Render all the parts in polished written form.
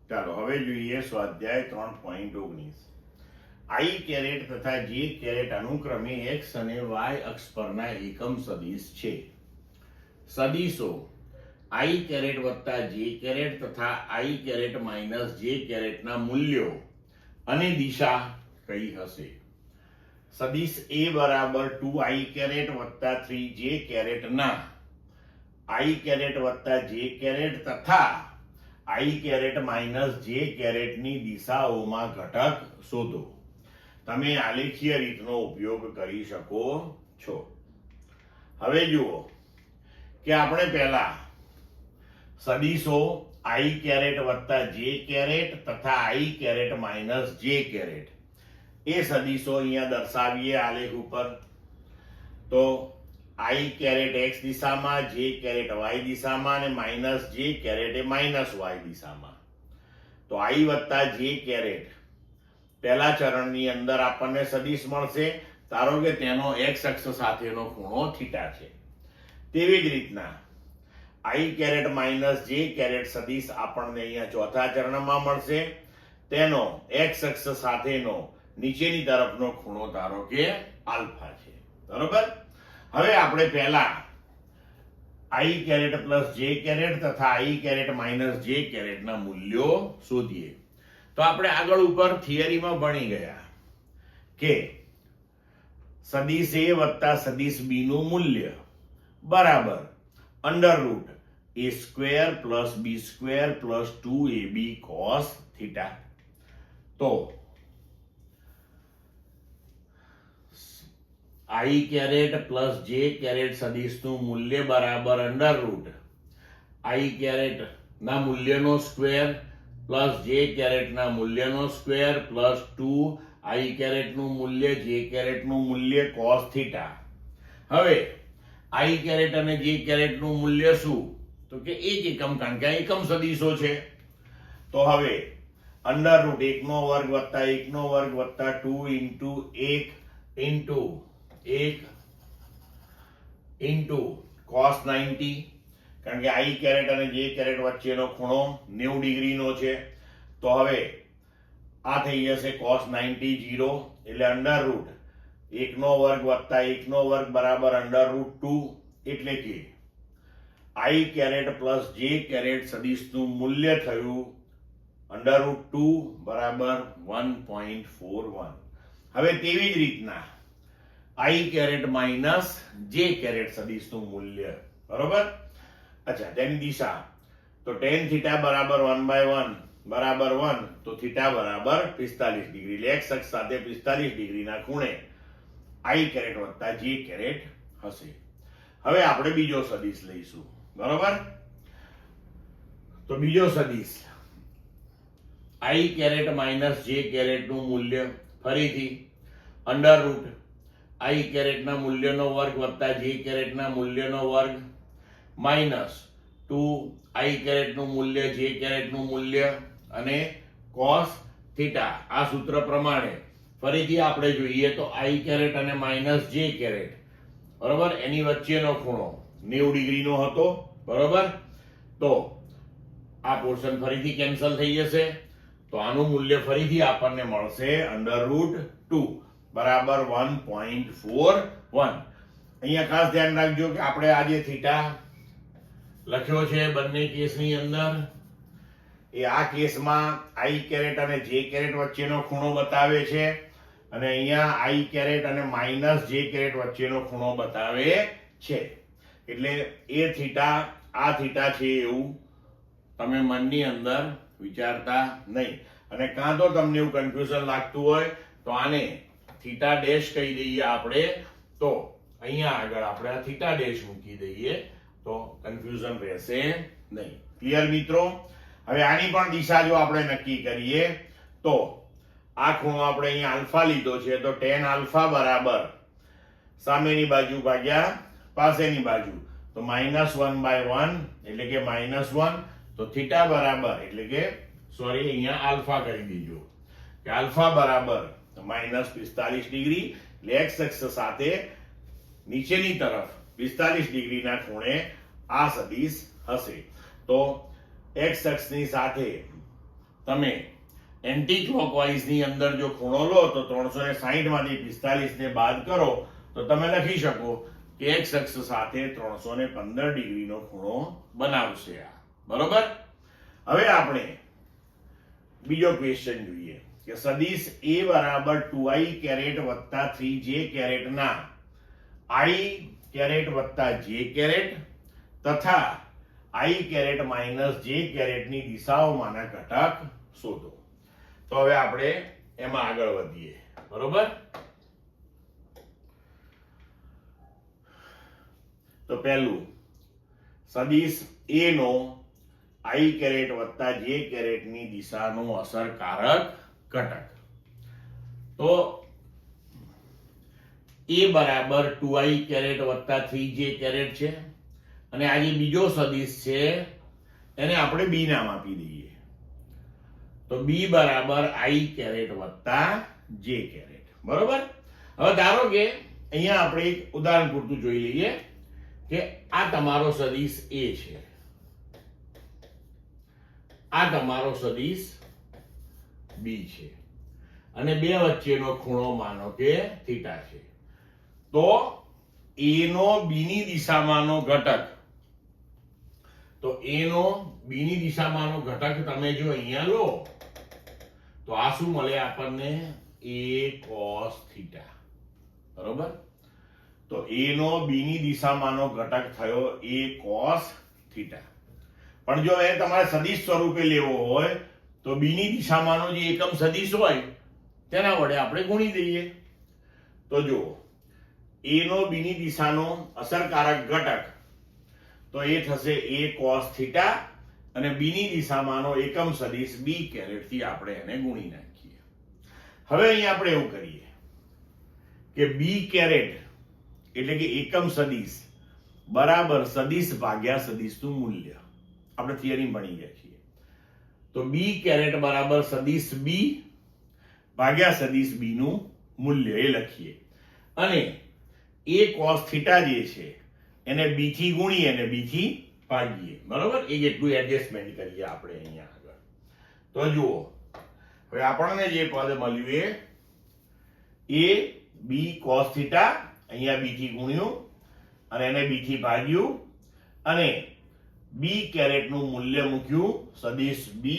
ચાલો હવે જોઈએ સ્વાધ્યાય 3.19. આઈ કેરેટ તથા જે કેરેટ અનુક્રમે એક્સ અને વાય અક્ષ પરના એકમ સદિશ છે. સદિશો આઈ કેરેટ વત્તા જે કેરેટ તથા આઈ કેરેટ માઇનસ જે કેરેટના મૂલ્યો અને દિશા કઈ હશે? સદિશ એ બરાબર 2i કેરેટ વત્તા 3j કેરેટના આઈ કેરેટ વત્તા જે કેરેટ તથા આઈ કેરેટ માઇનસ જે કેરેટની દિશાઓમાં ઘટક શોધો. તમે આલેખીય રીતનો ઉપયોગ કરી શકો છો. હવે જુઓ કે આપણે પહેલા સદિશો આઈ કેરેટ વત્તા જે કેરેટ તથા આઈ કેરેટ માઇનસ જે કેરેટ એ સદિશો અહીંયા દર્શાવીએ આલેખ ઉપર. તો આઈ કેરેટ એક્સ દિશામાં, જે કેરેટ વાય દિશામાં અને માઇનસ જે કેરેટ એ માઇનસ વાય દિશામાં. તો આઈ વત્તા જે કેરેટ પહેલા ચરણની અંદર આપણને સદિશ મળશે. ધારો કે તેનો એક્સ અક્ષ સાથેનો ખૂણો થીટા છે. તેવી જ રીતના આઈ કેરેટ માઇનસ જે કેરેટ સદિશ આપણને અહીંયા ચોથા ચરણમાં મળશે. તેનો એક્સ અક્ષ સાથેનો નીચેની તરફનો ખૂણો ધારો કે આલ્ફા છે. બરોબર. હવે આપણે પહેલા આઈ કેરેટ પ્લસ જે કેરેટ તથા આઈ કેરેટ માઇનસ જે કેરેટના મૂલ્યો શોધીએ. તો આપણે આગળ ઉપર થિયરીમાં ભણી ગયા કે સદિશ એ વત્તા સદિશ બી નું મૂલ્ય બરાબર under root a square plus b square plus 2ab cos થીટા. તો i caret plus j caret સદિશનું મૂલ્ય બરાબર અંડર રૂટ આઈ કેરેટ ના મૂલ્યનો સ્ક્વેર પ્લસ જે કેરેટના મૂલ્યનો સ્ક્વેર પ્લસ 2 આઈ કેરેટનું મૂલ્ય જે કેરેટનું મૂલ્ય cos થીટા. હવે આઈ કેરેટ અને જે કેરેટનું મૂલ્ય શું? તો કે એક એકમ, કારણ કે આ એકમ સદિશો છે. તો હવે અંડર રૂટ 1 નો વર્ગ વત્તા 1 નો વર્ગ વત્તા 2 ઇન્ટુ 1 ઇન્ટુ 1 ઇન્ટુ cos 90, કારણ કે આઈ કેરેટ અને જે કેરેટ વચ્ચેનો ખૂણો 90 ડિગ્રીનો છે. તો હવે આ થઈ જશે cos 90 0, એટલે અંડર રૂટ 1 નો વર્ગ વત્તા 1 નો વર્ગ બરાબર અંડર રૂટ 2, એટલે કે આઈ કેરેટ પ્લસ જે કેરેટ સદિશનું મૂલ્ય થયું અંડર રૂટ 2 બરાબર 1.41. હવે તેવી જ રીતના આઈ કેરેટ માઇનસ જે કેરેટ સદિશનું મૂલ્ય, બરોબર. અચ્છા, તેની દિશા તો tan થીટા બરાબર 1/1 બરાબર 1, તો થીટા બરાબર 45 ડિગ્રી, એટલે એક્સ અક્ષ સાથે 45 ડિગ્રીના ખૂણે આઈ કેરેટ વત્તા જે કેરેટ હશે. હવે આપણે બીજો સદિશ લઈશું, બરોબર. તો બીજો સદિશ આઈ કેરેટ માઇનસ જે કેરેટનું મૂલ્ય ફરીથી અંડર રૂટ આઈ કેરેટના મૂલ્યનો વર્ગ વત્તા જે કેરેટના મૂલ્યનો વર્ગ માઇનસ 2 આઈ કેરેટનું મૂલ્ય જે કેરેટનું મૂલ્ય અને cos થીટા. આ સૂત્ર પ્રમાણે ફરીથી આપણે જોઈએ તો આઈ કેરેટ અને માઇનસ જે કેરેટ, બરોબર, એની વચ્ચેનો ખૂણો 90 ડિગ્રીનો હતો, બરોબર. તો આ પોર્શન ફરીથી કેન્સલ થઈ જશે. તો આનું મૂલ્ય ફરીથી આપણને મળશે અંડર રૂટ 2 બરાબર 1.41. અહીંયા ખાસ ધ્યાન રાખજો કે આપણે આજે થીટા લખ્યો છે બંને કેસની અંદર, એ આ કેસમાં આઈ કેરેટ અને જે કેરેટ વચ્ચેનો ખૂણો બતાવે છે, અને અહીંયા આઈ કેરેટ અને માઇનસ જે કેરેટ વચ્ચેનો ખૂણો બતાવે છે. એટલે એ થીટા આ થીટા છે એવું તમે મનની અંદર વિચારતા નહીં. અને કાં તો તમને એવું કન્ફ્યુઝન લાગતું હોય તો આને થીટા ડેશ કહી દઈએ આપણે, તો અહીંયા આગળ આપણે આ થીટા ડેશ મૂકી દઈએ તો કન્ફ્યુઝન રહેશે નહીં. ક્લિયર મિત્રો? હવે આની પણ દિશા જો આપણે નક્કી કરીએ તો આ ખૂણો આપણે અહીંયા આલ્ફા લીધો છે, તો tan આલ્ફા બરાબર સામેની બાજુ ભાગ્યા પાસેની બાજુ, તો -1/1 એટલે કે -1. તો થીટા બરાબર એટલે કે સોરી અહીંયા આલ્ફા કરી દીજો કે આલ્ફા બરાબર -45 ડિગ્રી, એટલે એક્સ અક્ષ સાથે નીચેની તરફ 45 ડિગ્રીના ખૂણે આ સદિશ હશે. તો એક્સ અક્ષની સાથે તમે એન્ટી ક્લોકવાઇઝ ની અંદર જો ખૂણો લો તો 360 માંથી 45 ને બાદ કરો તો તમે લખી શકો કે એક્સ અક્ષ સાથે 315 ડિગ્રીનો ખૂણો બનાવશે આ. બરોબર. હવે આપણે બીજો ક્વેશ્ચન જોઈએ કે સદિશ a બરાબર 2i કેરેટ વત્તા 3j કેરેટ ના i કેરેટ વત્તા j કેરેટ તથા i caret minus j caret ની દિશાઓમાંના ઘટક શોધો. તો હવે આપણે એમાં આગળ વધીએ. બરોબર. તો પહેલું સદિશ a નો i કેરેટ વત્તા j કેરેટ ની દિશાનો અસરકારક ઘટક. તો a બરાબર 2i કેરેટ વત્તા 3j કેરેટ છે અને આ જે બીજો સદિશ છે એને આપણે b નામ આપી દઈએ. તો b બરાબર i કેરેટ વત્તા j કેરેટ. બરોબર. હવે ધારો કે અહીંયા આપણે એક ઉદાહરણ પૂરતું જોઈ લઈએ કે આ તમારો સદિશ a છે, આ તમારો સદિશ b છે અને બે વચ્ચેનો ખૂણો માનો કે થીટા છે. તો a નો b ની દિશામાંનો ઘટક, તો a નો b ની દિશામાંનો ઘટક તમે જો અહીંયા લો તો આ શું મળે આપણને? a cos theta. બરોબર. તો a નો b ની દિશામાંનો ઘટક થયો a cos થીટા. પણ જો એ તમારે સદિશ સ્વરૂપે લેવો હોય તો b ની દિશામાંનો જે એકમ સદિશ હોય તેના વડે આપણે ગુણી દઈએ. તો જો a નો b ની દિશાનો અસરકારક ઘટક તો એ થશે a cos થીટા અને b ની દિશામાંનો એકમ સદિશ b કેરેટ થી આપણે એને ગુણી નાખીએ. હવે અહીં આપણે એવું કરીએ કે b કેરેટ એટલે કે એકમ સદિશ બરાબર સદિશ ભાગ્યા સદિશનું મૂલ્ય. આપણે થિયરી ભણી ગયા છીએ. તો b કેરેટ બરાબર સદિશ b ભાગ્યા સદિશ b નું મૂલ્ય એ લખીએ અને a cos થીટા જે છે એને b થી ગુણીએ અને b થી ભાગીએ. બરોબર. એ જેટલું એડજસ્ટમેન્ટ કરીએ આપણે અહીંયા આગળ. તો જુઓ હવે આપણને જે પદ મળ્યું એ a b cos થીટા અહીંયા b થી ગુણ્યું અને એને b થી ભાગ્યું અને b કેરેટ નું મૂલ્ય મૂક્યું સદિશ b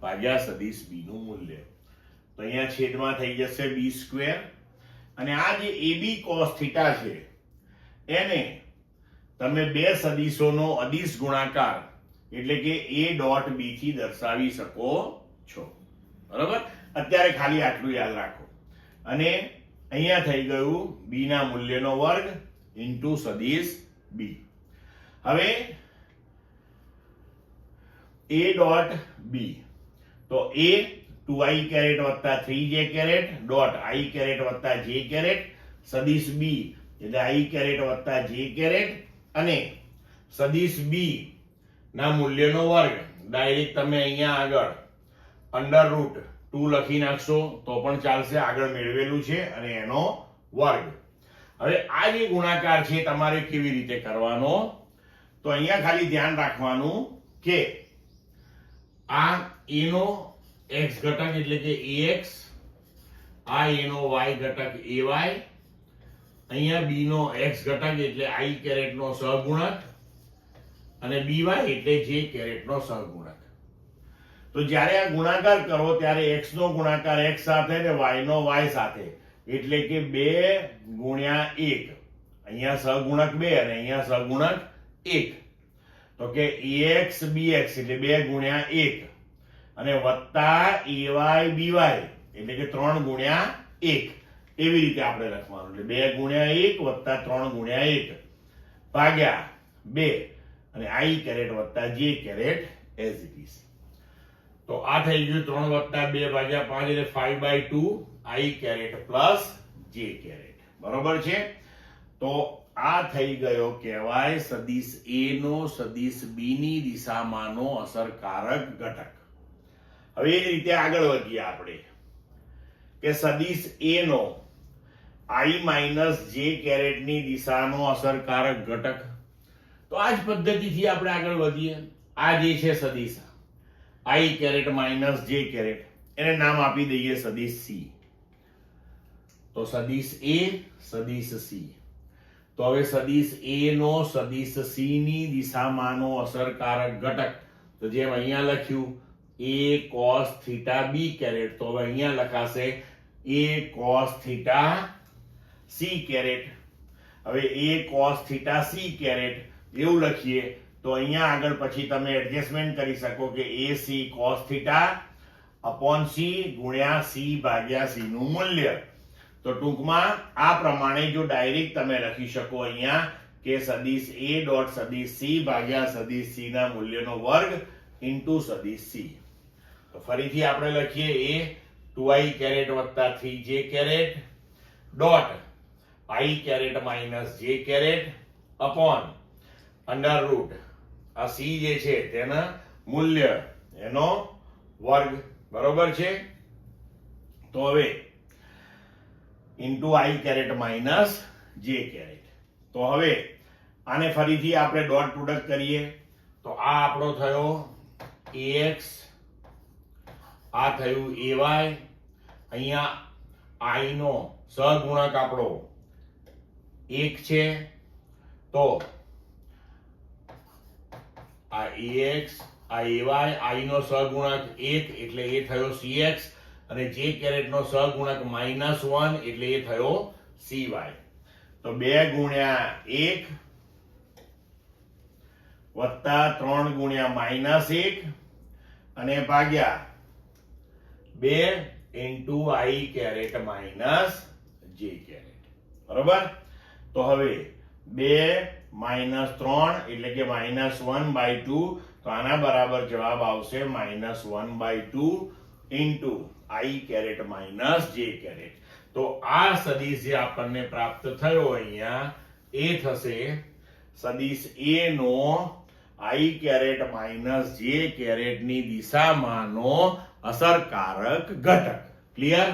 ભાગ્યા સદિશ b નું મૂલ્ય. તો અહીંયા છેદમાં થઈ જશે b સ્ક્વેર અને આ જે ab cos થીટા છે એને તમે બે સદિશોનો અદિશ ગુણાકાર એટલે કે a ડોટ b થી દર્શાવી શકો છો. બરાબર. અત્યારે ખાલી આટલું યાદ રાખો અને અહીંયા થઈ ગયું b ના મૂલ્યનો વર્ગ ઇન્ટુ સદિશ b. હવે a ડોટ b તો a 2i કેરેટ વત્તા 3j caret dot i caret વત્તા j કેરેટ સદિશ b એટલે i કેરેટ વત્તા j કેરેટ અને સદિશ b ના મૂલ્યનો વર્ગ ડાયરેક્ટ તમે અહીંયા આગળ અંડર રૂટ 2 લખી નાખશો તો પણ ચાલશે, આગળ મેળવેલું છે અને એનો વર્ગ. હવે આ જે ગુણાકાર છે તમારે કેવી રીતે કરવાનો? તો અહીંયા ખાલી ધ્યાન રાખવાનું કે આ a નો x ઘટક એટલે કે ax, આ a નો y ઘટક ay, અહીંયા b નો x ઘટક એટલે i કેરેટ નો સહગુણક અને by એટલે j કેરેટ નો સહગુણક. તો જ્યારે આ ગુણાકાર કરો ત્યારે x નો ગુણાકાર x સાથે અને y નો y સાથે એટલે કે 2 ગુણ્યા 1. અહીંયા સહગુણક 2 અને અહીંયા સહગુણક 1. તો કે ax bx એટલે 2 ગુણ્યા 1 અને વત્તા ay by એટલે કે 3 ગુણ્યા 1. એવી રીતે આપણે લખવાનું. એટલે 2 ગુણ્યા 1 વત્તા 3 ગુણ્યા 1 ભાગ્યા 2 અને i કેરેટ વત્તા j caret as it is. તો આ થઈ ગયું 3 વત્તા 2 ભાગ્યા 5 એટલે 5/2 i caret plus j caret. બરોબર છે. તો આ થઈ ગયો કહેવાય સદિશ a નો સદિશ b ની દિશામાંનો અસરકારક ઘટક. હવે એ રીતે આગળ વધીએ આપણે કે સદિશ a નો i માઇનસ j કેરેટ ની દિશાનો અસરકારક ઘટક. તો આ જ પદ્ધતિથી આપણે આગળ વધીએ. આ જે છે સદિશ આઈ કેરેટ માઇનસ જે કેરેટ, એને નામ આપી દઈએ સદિશ સી. તો સદિશ એ, સદિશ સી. તો હવે સદિશ એ નો સદિશ સી ની દિશામાંનો અસરકારક ઘટક, તો જેમ અહીંયા લખ્યું a cos theta b caret, તો હવે અહીંયા લખાશે a cos theta c caret. હવે a cos theta c caret એવું લખીએ તો અહીંયા આગળ પછી તમે એડજસ્ટમેન્ટ કરી શકો કે ac cos theta upon c ગુણ્યા c ભાગ્યા c નું મૂલ્ય. તો ટૂંકમાં આ પ્રમાણે જો ડાયરેક્ટ તમે લખી શકો અહીંયા કે સદિશ a ડોટ સદિશ c ભાગ્યા સદિશ c ના મૂલ્યનો વર્ગ ઇન્ટુ સદિશ c. તો ફરીથી આપણે લખીએ a 2i કેરેટ વત્તા 3j caret dot i caret minus j caret upon under root આ c જે છે તેના મૂલ્ય એનો વર્ગ, બરોબર છે. તો હવે ઇન્ટુ આઈ કેરેટ માઇનસ જે કેરેટ. તો હવે આને ફરીથી આપણે ડોટ પ્રોડક્ટ કરીએ તો આ આપણો થયો ax, આ થયું ay, અહીંયા i નો સહગુણક આપણો 1 છે, તો આ ax, આ ay, i નો સહગુણક 1 એટલે એ થયો cx, અને j કેરેટ નો સહગુણક -1 એટલે એ થયો cy. તો 2 ગુણ્યા 1 વત્તા 3 ગુણ્યા -1 અને ભાગ્યા 2 into i caret minus j caret, બરોબર. તો હવે 2 -3 એટલે કે -1/2, તો આના બરાબર જવાબ આવશે -1/2 into i caret minus j caret. તો આ સદિશ જે આપણને પ્રાપ્ત થયો અહીંયા એ થશે સદિશ a નો i caret minus j caret ની દિશામાંનો અસરકારક ઘટક. ક્લિયર?